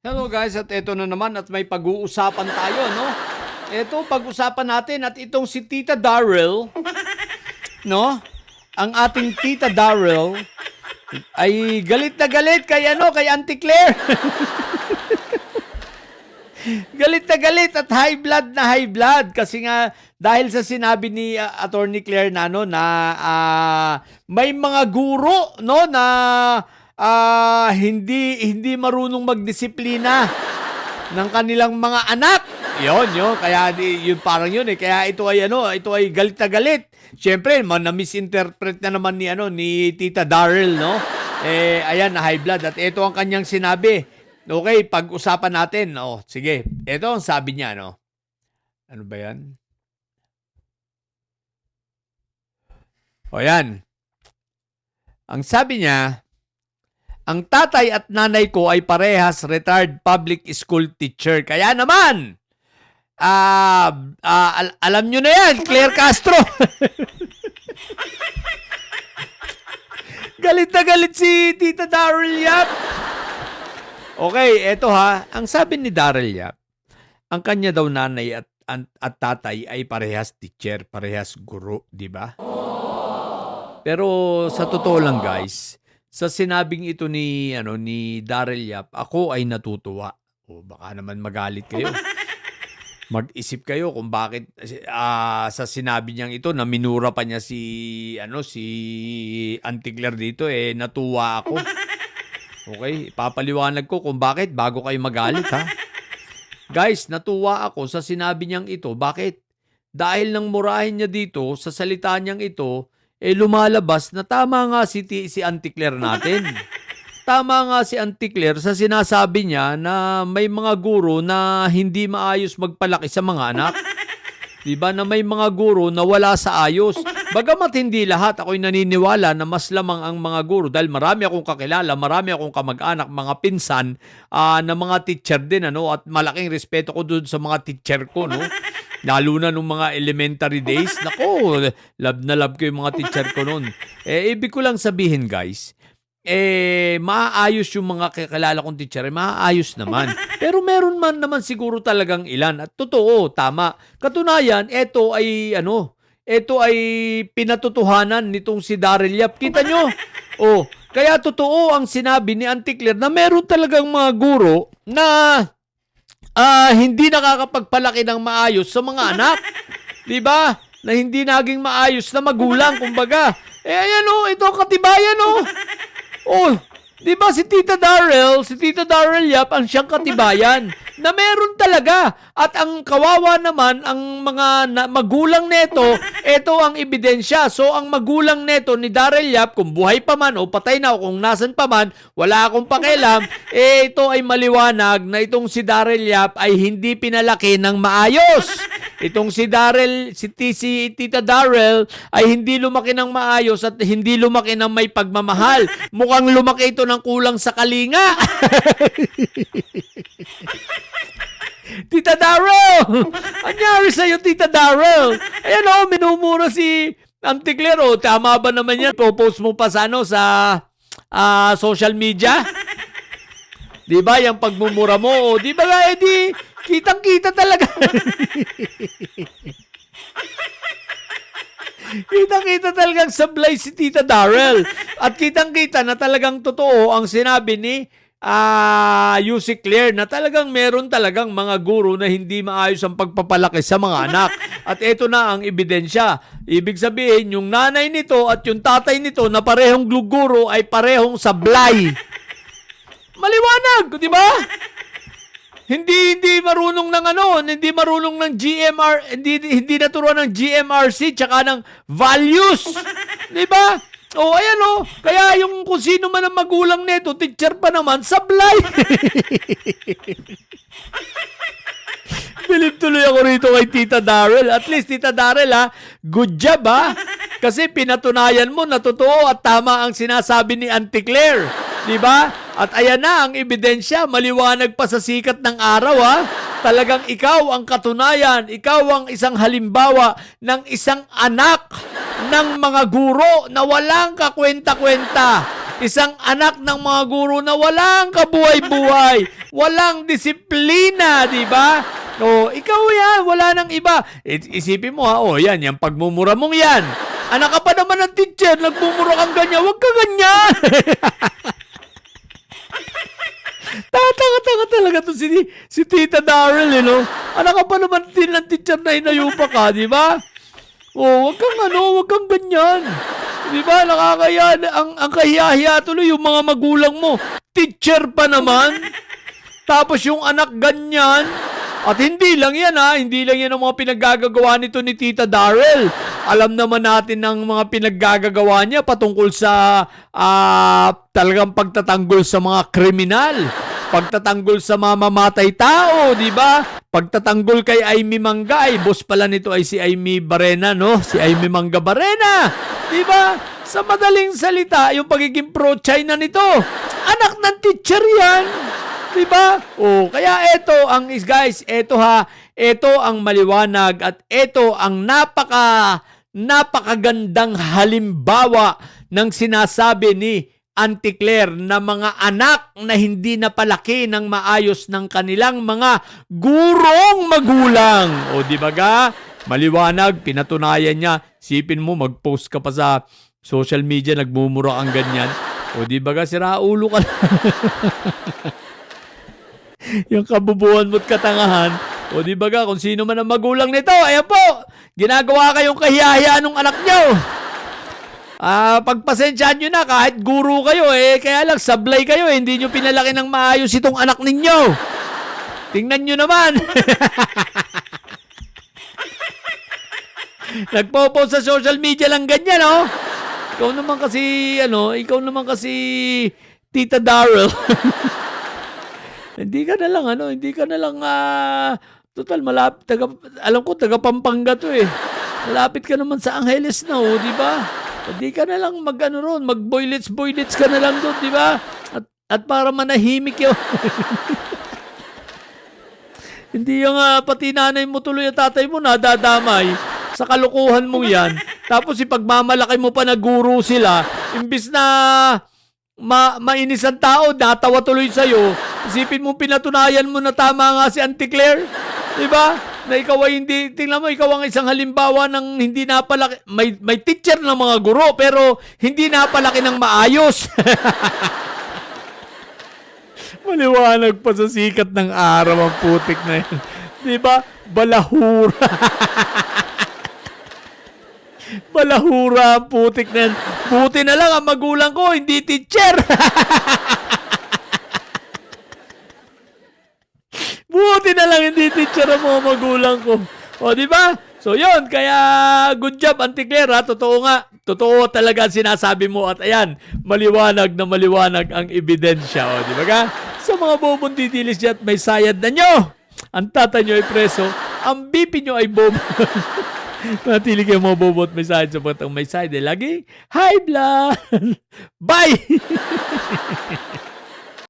Hello guys, at eto na naman at may pag-uusapan tayo, no? Eto, pag-usapan natin at itong si Tita Darrell, no? Ang ating Tita Darrell ay galit na galit kay Auntie Claire. Galit na galit at high blood kasi nga dahil sa sinabi ni Attorney Claire na may mga guro no na hindi marunong magdisiplina ng kanilang mga anak. Yun kaya yun parang yun kaya ito ay galit na galit. Syempre, na-misinterpret na naman ni Tita Darrell, no? Ayan na high blood at ito ang kanyang sinabi. Okay, pag-usapan natin. Oh, sige. Ito ang sabi niya, no? Ano ba 'yan? O yan. Ang sabi niya, ang tatay at nanay ko ay parehas retired public school teacher. Kaya naman, alam nyo na yan, Claire Castro. Galit na galit si Tita Darrell Yap. Okay, eto ha. Ang sabi ni Darrell Yap, ang kanya daw nanay at tatay ay parehas teacher, parehas guro, di ba? Pero sa totoo lang guys, sa sinabing ito ni Darrell Yap, ako ay natutuwa. O baka naman magalit kayo. Mag-isip kayo kung bakit sa sinabi niyang ito na minura pa niya si Auntie Claire dito natuwa ako. Okay, ipapaliwanag ko kung bakit bago kayo magalit ha. Guys, natuwa ako sa sinabi niyang ito. Bakit? Dahil nang murahin niya dito sa salita niyang ito, lumalabas na tama nga si Auntie Claire natin. Tama nga si Auntie Claire sa sinasabi niya na may mga guro na hindi maayos magpalaki sa mga anak. Diba na may mga guro na wala sa ayos. Bagamat hindi lahat, ako'y naniniwala na mas lamang ang mga guro dahil marami akong kakilala, marami akong kamag-anak, mga pinsan na mga teacher din at malaking respeto ko doon sa mga teacher ko, no. Lalo na nung mga elementary days. Nako, love na love ko yung mga teacher ko noon. Ibig ko lang sabihin, guys, maayos yung mga kakilala kong teacher, maayos naman. Pero meron man naman siguro talagang ilan. At totoo, tama. Katunayan, ito ay pinatotohanan nitong si Darrell Yap. Kita nyo? Kaya totoo ang sinabi ni Auntie Claire na meron talagang mga guro na hindi nakakapagpalaki ng maayos sa mga anak. Diba? Na hindi naging maayos na magulang, kumbaga. Ayan ito ang katibayan di ba si Tita Darrell Yap ang siyang katibayan na meron talaga. At ang kawawa naman, ang mga magulang neto, ito ang ebidensya. So, ang magulang neto ni Darrell Yap, kung buhay pa man o patay na o kung nasan pa man, wala akong pakialam, ito ay maliwanag na itong si Darrell Yap ay hindi pinalaki ng maayos. Itong si Tita Darrell ay hindi lumaki ng maayos at hindi lumaki ng may pagmamahal. Mukhang lumaki ito ng kulang sa kalinga. Tita Darrell! Anyari sa'yo, Tita Darrell? Ayan minumura si Auntie Claire. Tama ba naman yan? Post mo pa sa social media? Di ba? Yung pagmumura mo. Di ba nga, kitang-kita talaga. Kitang-kita talagang sablay si Tita Darrell. At kitang-kita na talagang totoo ang sinabi ni Yusi Claire na talagang meron talagang mga guro na hindi maayos ang pagpapalaki sa mga anak. At ito na ang ebidensya. Ibig sabihin, yung nanay nito at yung tatay nito na parehong guro ay parehong sablay. Maliwanag, di ba? Hindi marunong ng hindi marunong ng hindi naturuan ng GMRC tsaka ng values. Di ba? Kaya yung kung sino man ang magulang nito, teacher pa naman, sablay. Bilib tuloy ako rito kay Tita Darrell. At least, Tita Darrell, good job, Kasi pinatunayan mo na totoo at tama ang sinasabi ni Auntie Claire. Diba? At ayan na ang ebidensya, maliwanag pa sa sikat ng araw, Talagang ikaw ang katunayan, ikaw ang isang halimbawa ng isang anak ng mga guro na walang kakwenta-kwenta. Isang anak ng mga guro na walang kabuhay-buhay, walang disiplina, di ba? O, ikaw yan, wala nang iba. Isipin mo ha, yan pagmumura mong yan. Anak ka pa naman ng teacher, nagmumura kang ganyan, huwag ka ganyan. Tatanga-tanga talaga to si Tita Darrell, no? Anak ka pa naman din ng teacher na inayupa ka, di ba? Huwag kang ganyan. Di ba? Nakakaya, ang kahiyahiya tuloy yung mga magulang mo. Teacher pa naman. Tapos yung anak ganyan. At hindi lang yan hindi lang yan ang mga pinaggagawa nito ni Tita Darrell. Alam naman natin ang mga pinaggagawa niya patungkol sa talagang pagtatanggol sa mga kriminal. Pagtatanggol sa mamamatay tao, di ba? Pagtatanggol kay Aimee Mangga, boss pala nito ay si Aimee Barrena, no? Si Aimee Mangga Barrena, di ba? Sa madaling salita, yung pagiging pro-China nito, anak ng teacher yan, di ba? Kaya ito ang maliwanag at ito ang napakagandang halimbawa ng sinasabi ni Auntie Claire na mga anak na hindi napalaki ng maayos ng kanilang mga gurong magulang. Di ba ga? Maliwanag, pinatunayan niya. Sipin mo, mag-post ka pa sa social media, nagmumura kang ganyan. Di ba ga, sira ulo ka yung kabubuhan mo't katangahan. Di ba ga, kung sino man ang magulang nito, ayan po, ginagawa kayong kahiyahiya ng anak nyo. Pagpasensyaan nyo na, kahit guru kayo, kaya lang sablay kayo, hindi nyo pinalaki ng maayos itong anak ninyo. Tingnan nyo naman. Nagpo-post sa social media lang ganyan, Ikaw naman kasi Tita Darrell. Hindi ka na lang, total, malapit, alam ko, taga Pampanga to Malapit ka naman sa Angeles na, di ba? Hindi ka na lang mag-boylets ka na lang doon, di ba? At para manahimik yun. Hindi yung pati nanay mo tuloy at tatay mo nadadamay sa kalukuhan mong yan. Tapos ipagmamalaki mo pa na guru sila, imbis na mainis ang tao, natawa tuloy sa'yo. Isipin mo, pinatunayan mo na tama nga si Auntie Claire. Di ba? Na ikaw ay hindi, tingnan mo, ikaw ang isang halimbawa ng hindi napalaki, may teacher ng mga guro, pero hindi napalaki ng maayos. Maliwanag pa sa sikat ng araw ang putik na yan. Di ba? Balahura. Balahura ang putik na yan. Buti na lang ang magulang ko, hindi teacher. Buti na lang hindi teacher ang mga magulang ko. Di ba? So, yun. Kaya, good job, Auntie Claire, Totoo nga. Totoo talaga sinasabi mo. At ayan, maliwanag na maliwanag ang ebidensya. Di ba ka? Sa mga bobong didilis dyan, may sayad na nyo. Ang tata nyo ay preso. Ang BP nyo ay bobo. Natili kayo mga bobo at may sayad sa patang may sayad. Lagi, high blood. Bye!